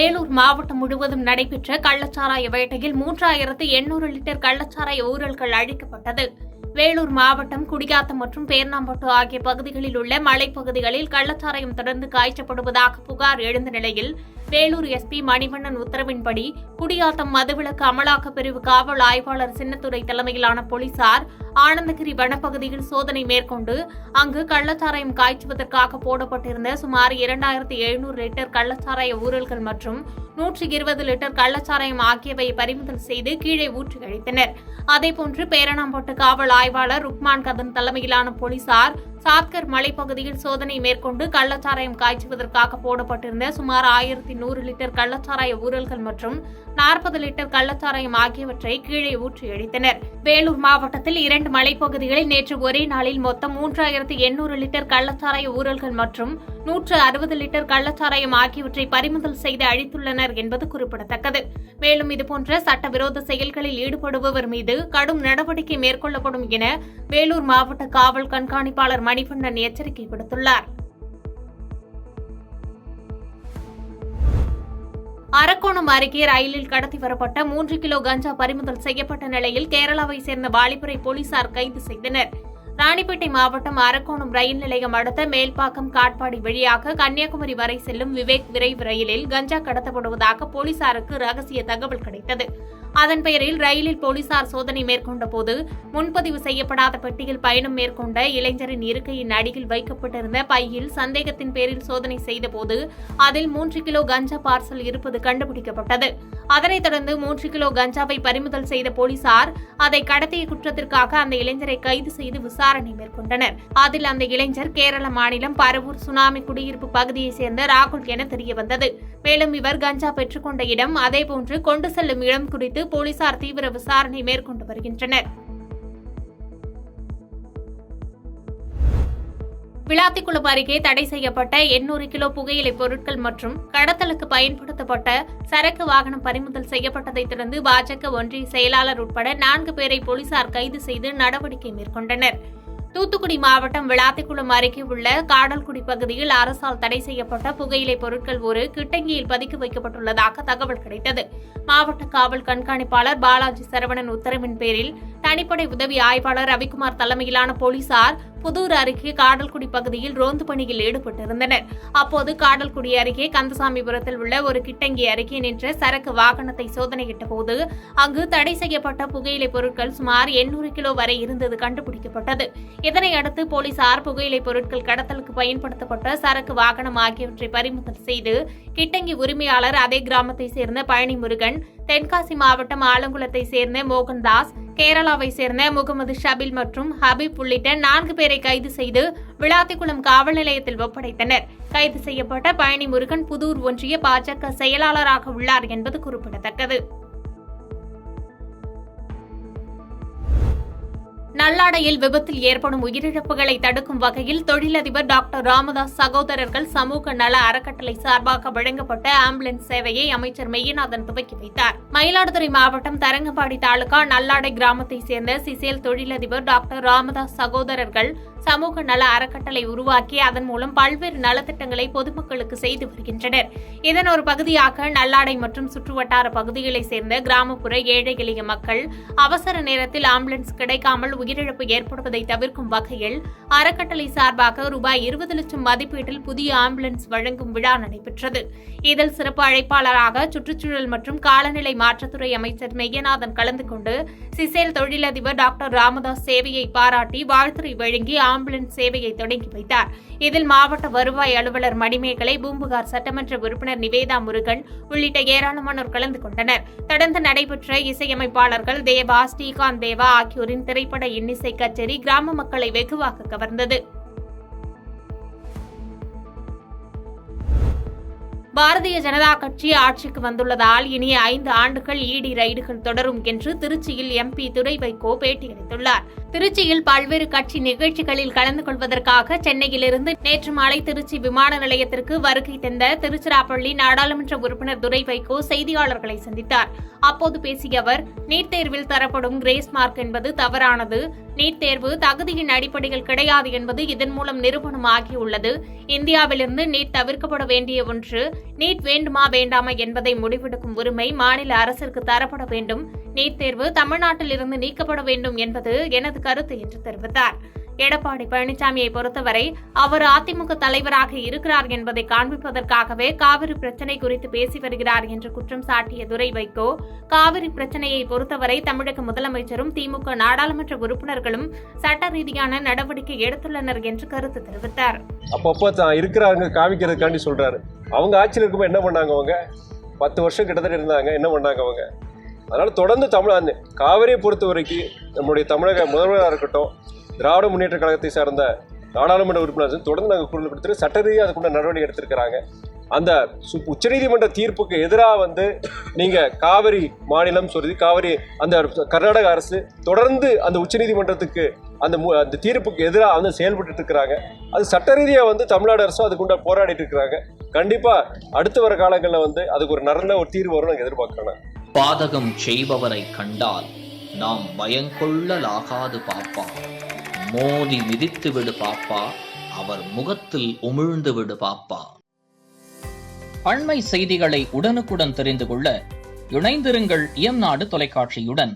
வேலூர் மாவட்டம் முழுவதும் நடைபெற்ற கள்ளச்சாராய வேட்டையில் 3800 லிட்டர் கள்ளச்சாராய ஊழல்கள் அழிக்கப்பட்டது. வேலூர் மாவட்டம் குடியாத்தம் மற்றும் பேர்ணாம்பட்டு ஆகிய பகுதிகளில் உள்ள மலைப்பகுதிகளில் கள்ளச்சாராயம் தொடர்ந்து காய்ச்சப்படுவதாக புகார் எழுந்த நிலையில் வேலூர் எஸ்பி மணிவண்ணன் உத்தரவின்படி குடியாத்தம் மதுவிலக்கு அமலாக்கப் பிரிவு காவல் ஆய்வாளர் சின்னத்துரை தலைமையிலான போலீசார் ஆனந்தகிரி வனப்பகுதியில் சோதனை மேற்கொண்டு அங்கு கள்ளச்சாராயம் காய்ச்சுவதற்காக போடப்பட்டிருந்த சுமார் 2700 லிட்டர் கள்ளச்சாராய ஊழல்கள் மற்றும் 120 லிட்டர் கள்ளச்சாராயம் ஆகியவை பறிமுதல் செய்து கீழே ஊற்றி அளித்தனர். அதேபோன்று பேரணாம்பட்டு காவல் ஆய்வாளர் ருக்மான் கதன் தலைமையிலான போலீசார் சாத்கர் மலைப்பகுதியில் சோதனை மேற்கொண்டு கள்ளச்சாராயம் காய்ச்சுவதற்காக போடப்பட்டிருந்த சுமார் 1100 லிட்டர் கள்ளச்சாராய ஊழல்கள் மற்றும் 40 லிட்டர் கள்ளச்சாராயம் ஆகியவற்றை கீழே ஊற்றி அளித்தனர். வேலூர் மாவட்டத்தில் 2 மலைப்பகுதிகளில் நேற்று ஒரே நாளில் மொத்தம் 3800 லிட்டர் கள்ளச்சாராய ஊழல்கள் மற்றும் 160 லிட்டர் கள்ளச்சாராயம் ஆகியவற்றை பறிமுதல் செய்து அழித்துள்ளனர் என்பது குறிப்பிடத்தக்கது. மேலும் இதுபோன்ற சட்டவிரோத செயல்களில் ஈடுபடுபவர் மீது கடும் நடவடிக்கை மேற்கொள்ளப்படும் என வேலூர் மாவட்ட காவல் கண்காணிப்பாளர் மணிவண்ணன் எச்சரிக்கை விடுத்துள்ளார். அரக்கோணம் அருகே ரயிலில் கடத்தி வரப்பட்ட 3 கிலோ கஞ்சா பறிமுதல் செய்யப்பட்ட நிலையில் கேரளாவை சேர்ந்த வாலிபரை போலீசார் கைது செய்தனர். ராணிப்பேட்டை மாவட்டம் அரக்கோணம் ரயில் நிலையம் அடுத்த மேல்பாக்கம் காட்பாடி வழியாக கன்னியாகுமரி வரை செல்லும் விவேக் விரைவு ரயிலில் கஞ்சா கடத்தப்படுவதாக போலீசாருக்கு ரகசிய தகவல் கிடைத்தது. அதன் பெயரில் ரயிலில் போலீசார் சோதனை மேற்கொண்ட போது முன்பதிவு செய்யப்படாத பெட்டியில் பயணம் மேற்கொண்ட இளைஞரின் இருக்கையின் அடியில் வைக்கப்பட்டிருந்த பையில் சந்தேகத்தின் பேரில் சோதனை செய்தபோது அதில் 3 கிலோ கஞ்சா பார்சல் இருப்பது கண்டுபிடிக்கப்பட்டது. அதனைத் தொடர்ந்து 3 கிலோ கஞ்சாவை பறிமுதல் செய்த போலீசார் அதை கடத்திய குற்றத்திற்காக அந்த இளைஞரை கைது செய்து விசாரணை மேற்கொண்டனர். அதில் அந்த இளைஞர் கேரள மாநிலம் பரவூர் சுனாமி குடியிருப்பு பகுதியைச் சேர்ந்த ராகுல் என தெரியவந்தது. மேலும் இவர் கஞ்சா பெற்றுக்கொண்ட இடம் அதேபோன்று கொண்டு செல்லும் இடம் குறித்து போலீசார் தீவிர விசாரணை மேற்கொண்டு வருகின்றனர். விளாத்திக்குளம் அருகே தடை செய்யப்பட்ட 800 கிலோ புகையிலை பொருட்கள் மற்றும் கடத்தலுக்கு பயன்படுத்தப்பட்ட சரக்கு வாகனம் பறிமுதல் செய்யப்பட்டதைத் தொடர்ந்து பாஜக ஒன்றிய செயலாளர் உட்பட 4 பேரை போலீசார் கைது செய்து நடவடிக்கை மேற்கொண்டனர். தூத்துக்குடி மாவட்டம் விளாத்திக்குளம் அருகே உள்ள காடல்குடி பகுதியில் அரசால் தடை செய்யப்பட்ட புகையிலை பொருட்கள் ஒரு கிட்டங்கியில் பதுக்கி வைக்கப்பட்டுள்ளதாக தகவல் கிடைத்தது. மாவட்ட காவல் கண்காணிப்பாளர் பாலாஜி சரவணன் உத்தரவின் பேரில் தனிப்படை உதவி ஆய்வாளர் ரவிக்குமார் தலைமையிலான போலீசார் புதூர் அருகே காடல்குடி பகுதியில் ரோந்து பணியில் ஈடுபட்டிருந்தனர். அப்போது காடல்குடி அருகே கந்தசாமிபுரத்தில் உள்ள ஒரு கிட்டங்கி அருகே நின்ற சரக்கு வாகனத்தை சோதனையிட்ட போது அங்கு தடை செய்யப்பட்ட புகையிலை பொருட்கள் சுமார் 800 கிலோ வரை இருந்தது கண்டுபிடிக்கப்பட்டது. இதனையடுத்து போலீசார் புகையிலை பொருட்கள் கடத்தலுக்கு பயன்படுத்தப்பட்ட சரக்கு வாகனம் ஆகியவற்றை பறிமுதல் செய்து கிட்டங்கி உரிமையாளர் அதே கிராமத்தை சேர்ந்த பழனி முருகன், தென்காசி மாவட்டம் ஆலங்குளத்தை சேர்ந்த மோகன்தாஸ், கேரளாவை சேர்ந்த முகமது ஷபில் மற்றும் ஹபீப் உள்ளிட்ட 4 பேரை கைது செய்து விளாத்திக்குளம் காவல் நிலையத்தில் ஒப்படைத்தனர். கைது செய்யப்பட்ட பழனி முருகன் புதூர் ஒன்றிய பாஜக செயலாளராக உள்ளார் என்பது குறிப்பிடத்தக்கது. நல்லாடையில் விபத்தில் ஏற்படும் உயிரிழப்புகளை தடுக்கும் வகையில் தொழிலதிபர் டாக்டர் ராமதாஸ் சகோதரர்கள் சமூக நல அறக்கட்டளை சார்பாக வழங்கப்பட்ட ஆம்புலன்ஸ் சேவையை அமைச்சர் மெய்யநாதன் துவக்கி வைத்தார். மயிலாடுதுறை மாவட்டம் தரங்கம்பாடி தாலுகா நல்லாடை கிராமத்தைச் சேர்ந்த சிசேல் தொழிலதிபர் டாக்டர் ராமதாஸ் சகோதரர்கள் சமூக நல அறக்கட்டளை உருவாக்கி அதன் மூலம் பல்வேறு நலத்திட்டங்களை பொதுமக்களுக்கு செய்து வருகின்றனர். இதன் ஒரு பகுதியாக நல்லாடை மற்றும் சுற்றுவட்டார பகுதிகளைச் சேர்ந்த கிராமப்புற ஏழை எளிய மக்கள் அவசர நேரத்தில் ஆம்புலன்ஸ் கிடைக்காமல் உயிரிழப்பு ஏற்படுவதை தவிர்க்கும் வகையில் அறக்கட்டளை சார்பாக ரூபாய் 20 லட்சம் மதிப்பீட்டில் புதிய ஆம்புலன்ஸ் வழங்கும் விழா நடைபெற்றது. இதில் சிறப்பு அழைப்பாளராக சுற்றுச்சூழல் மற்றும் காலநிலை மாற்றத்துறை அமைச்சர் மெய்யநாதன் கலந்து கொண்டு சிசேல் தொழிலதிபர் டாக்டர் ராமதாஸ் சேவையை பாராட்டி வாழ்த்துரை வழங்கி ஆம்புலன்ஸ் சேவையை தொடங்கி வைத்தார். இதில் மாவட்ட வருவாய் அலுவலர் மணிமேகலை, பூம்புகார் சட்டமன்ற உறுப்பினர் நிவேதா முருகன் உள்ளிட்ட ஏராளமானோர் கலந்து கொண்டனர். தொடர்ந்து நடைபெற்ற இசையமைப்பாளர்கள் தேவா, ஸ்ரீகாந்த் தேவா ஆகியோரின் திரைப்பட இன்னிசை கச்சேரி கிராம மக்களை வெகுவாக கவர்ந்தது. பாரதிய ஜனதா கட்சி ஆட்சிக்கு வந்துள்ளதால் இனி 5 ஆண்டுகள் ஈடி ரைடுகள் தொடரும் என்று திருச்சியில் MP துரை வைகோ பேட்டியளித்துள்ளார். திருச்சியில் பல்வேறு கட்சி நிகழ்ச்சிகளில் கலந்து கொள்வதற்காக சென்னையிலிருந்து நேற்று மாலை திருச்சி விமான நிலையத்திற்கு வருகை தந்த திருச்சிராப்பள்ளி நாடாளுமன்ற உறுப்பினர் துரை வைகோ செய்தியாளர்களை சந்தித்தார். அப்போது பேசிய அவர், நீட் தேர்வில் தரப்படும் கிரேஸ் மார்க் என்பது தவறானது. நீட் தேர்வு தகுதியின் அடிப்படையில் கிடையாது என்பது இதன் மூலம் நிரூபணமாகியுள்ளது. இந்தியாவிலிருந்து நீட் தவிர்க்கப்பட வேண்டிய ஒன்று. நீட் வேண்டுமா வேண்டாமா என்பதை முடிவெடுக்கும் உரிமை மாநில அரசிற்கு தரப்பட வேண்டும். நீட் தேர்வு தமிழ்நாட்டில் இருந்து நீக்கப்பட வேண்டும் என்பது எனது கருத்து என்று தெரிவித்தார். எடப்பாடி பழனிசாமியை பொறுத்தவரை அவர் அதிமுக தலைவராக இருக்கிறார் என்பதை காண்பிப்பதற்காகவே காவிரி பிரச்சினை குறித்து பேசி வருகிறார் என்று குற்றம் சாட்டிய துரை வைகோ, காவிரி பிரச்சினையை பொறுத்தவரை தமிழக முதலமைச்சரும் திமுக நாடாளுமன்ற உறுப்பினர்களும் சட்ட ரீதியான நடவடிக்கை எடுத்துள்ளனர் என்று கருத்து தெரிவித்தார். அப்பப்போ இருக்கிறாங்க காமிக்கிறதுக்காண்டி சொல்றாரு. அவங்க ஆட்சியில் இருக்கும்போது என்ன பண்ணாங்க? அவங்க 10 வருஷம் கிட்டத்தட்ட இருந்தாங்க. என்ன பண்ணாங்க அவங்க? அதனால தொடர்ந்து காவிரியை பொறுத்த வரைக்கும் நம்முடைய தமிழக முதல்வராக இருக்கட்டும், திராவிட முன்னேற்ற கழகத்தை சார்ந்த நாடாளுமன்ற உறுப்பினர்கள் தொடர்ந்து நாங்கள் குரல் கொடுத்துட்டு சட்ட ரீதியாக அதுக்குள்ள நடவடிக்கை எடுத்திருக்கிறாங்க. அந்த உச்சநீதிமன்ற தீர்ப்புக்கு எதிராக நீங்கள் காவிரி மாநிலம் சொல்லி காவிரி அந்த கர்நாடக அரசு தொடர்ந்து அந்த உச்சநீதிமன்றத்துக்கு அந்த தீர்ப்புக்கு எதிராக செயல்பட்டு இருக்கிறாங்க. அது சட்ட ரீதியாக தமிழ்நாடு அரசும் அதுக்குண்டா போராடிட்டு இருக்கிறாங்க. கண்டிப்பாக அடுத்து வர காலங்களில் அதுக்கு ஒரு நல்ல ஒரு தீர்வு வரும் நாங்கள் எதிர்பார்க்கிறோம். பாதகம் செய்பவரை கண்டால் நாம் பயங்கொள்ளலாகாது பாப்பா. மோதி மிதித்து விடு பாப்பா, அவர் முகத்தில் உமிழ்ந்து விடு பாப்பா. அண்மை செய்திகளை உடனுக்குடன் தெரிந்து கொள்ள இணைந்திருங்கள் இயம்நாடு தொலைக்காட்சியுடன்.